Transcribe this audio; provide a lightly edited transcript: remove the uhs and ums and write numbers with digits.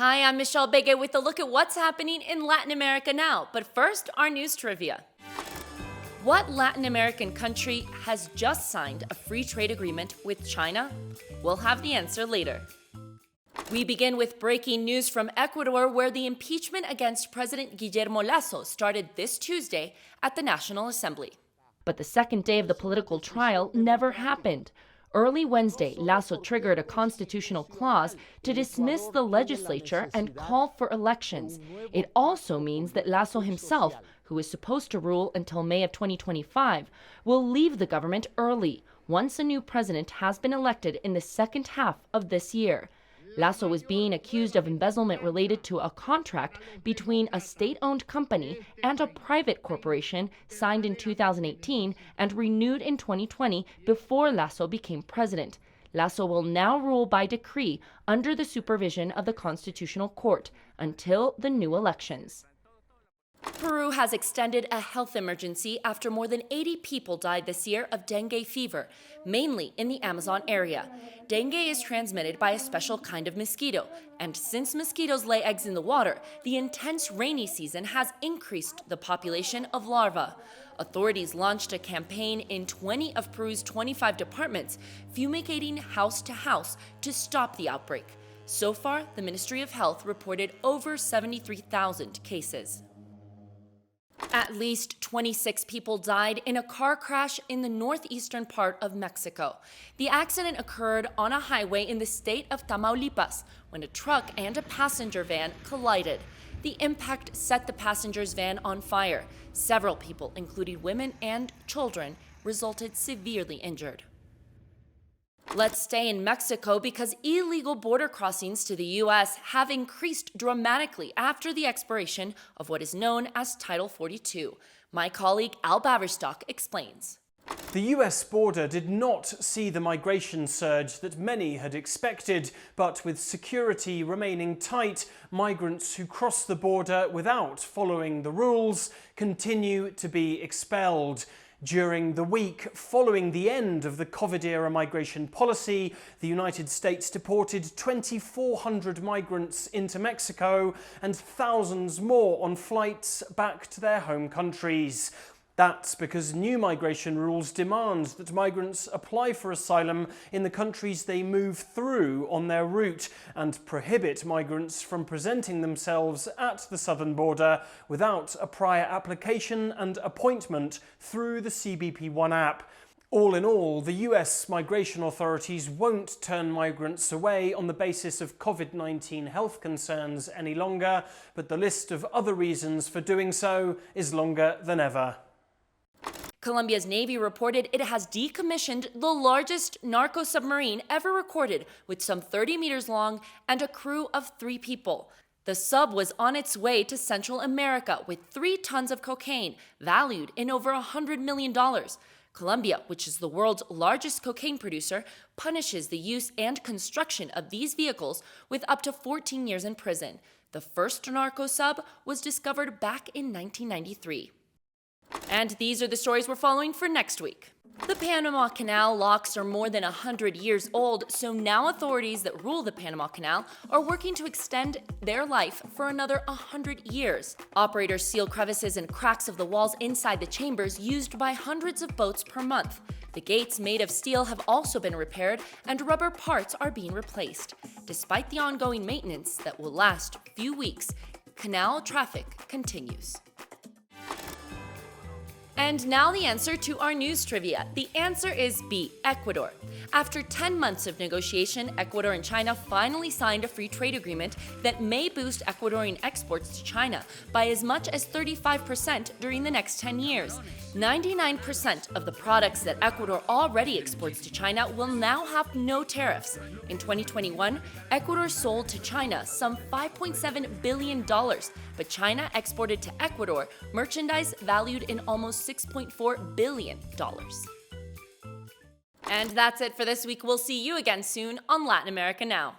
Hi, I'm Michelle Begue with a look at what's happening in Latin America now. But first, our news trivia. What Latin American country has just signed a free trade agreement with China? We'll have the answer later. We begin with breaking news from Ecuador, where the impeachment against President Guillermo Lasso started this Tuesday at the National Assembly. But the second day of the political trial never happened. Early Wednesday, Lasso triggered a constitutional clause to dismiss the legislature and call for elections. It also means that Lasso himself, who is supposed to rule until May of 2025, will leave the government early once a new president has been elected in the second half of this year. Lasso is being accused of embezzlement related to a contract between a state-owned company and a private corporation signed in 2018 and renewed in 2020 before Lasso became president. Lasso will now rule by decree under the supervision of the Constitutional Court until the new elections. Peru has extended a health emergency after more than 80 people died this year of dengue fever, mainly in the Amazon area. Dengue is transmitted by a special kind of mosquito, and since mosquitoes lay eggs in the water, the intense rainy season has increased the population of larvae. Authorities launched a campaign in 20 of Peru's 25 departments, fumigating house to house to stop the outbreak. So far, the Ministry of Health reported over 73,000 cases. At least 26 people died in a car crash in the northeastern part of Mexico. The accident occurred on a highway in the state of Tamaulipas when a truck and a passenger van collided. The impact set the passenger's van on fire. Several people, including women and children, resulted severely injured. Let's stay in Mexico because illegal border crossings to the U.S. have increased dramatically after the expiration of what is known as Title 42. My colleague Al Baverstock explains. The US border did not see the migration surge that many had expected, but with security remaining tight, migrants who cross the border without following the rules continue to be expelled. During the week following the end of the COVID-era migration policy, the United States deported 2,400 migrants into Mexico and thousands more on flights back to their home countries. That's because new migration rules demand that migrants apply for asylum in the countries they move through on their route and prohibit migrants from presenting themselves at the southern border without a prior application and appointment through the CBP1 app. All in all, the US migration authorities won't turn migrants away on the basis of COVID-19 health concerns any longer, but the list of other reasons for doing so is longer than ever. Colombia's Navy reported it has decommissioned the largest narco submarine ever recorded, with some 30 meters long and a crew of 3 people. The sub was on its way to Central America with 3 tons of cocaine, valued in over $100 million. Colombia, which is the world's largest cocaine producer, punishes the use and construction of these vehicles with up to 14 years in prison. The first narco sub was discovered back in 1993. And these are the stories we're following for next week. The Panama Canal locks are more than 100 years old, so now authorities that rule the Panama Canal are working to extend their life for another 100 years. Operators seal crevices and cracks of the walls inside the chambers used by hundreds of boats per month. The gates made of steel have also been repaired and rubber parts are being replaced. Despite the ongoing maintenance that will last a few weeks, canal traffic continues. And now the answer to our news trivia. The answer is B, Ecuador. After 10 months of negotiation, Ecuador and China finally signed a free trade agreement that may boost Ecuadorian exports to China by as much as 35% during the next 10 years. 99% of the products that Ecuador already exports to China will now have no tariffs. In 2021, Ecuador sold to China some $5.7 billion, but China exported to Ecuador merchandise valued in almost $6.4 billion. And that's it for this week. We'll see you again soon on Latin America Now.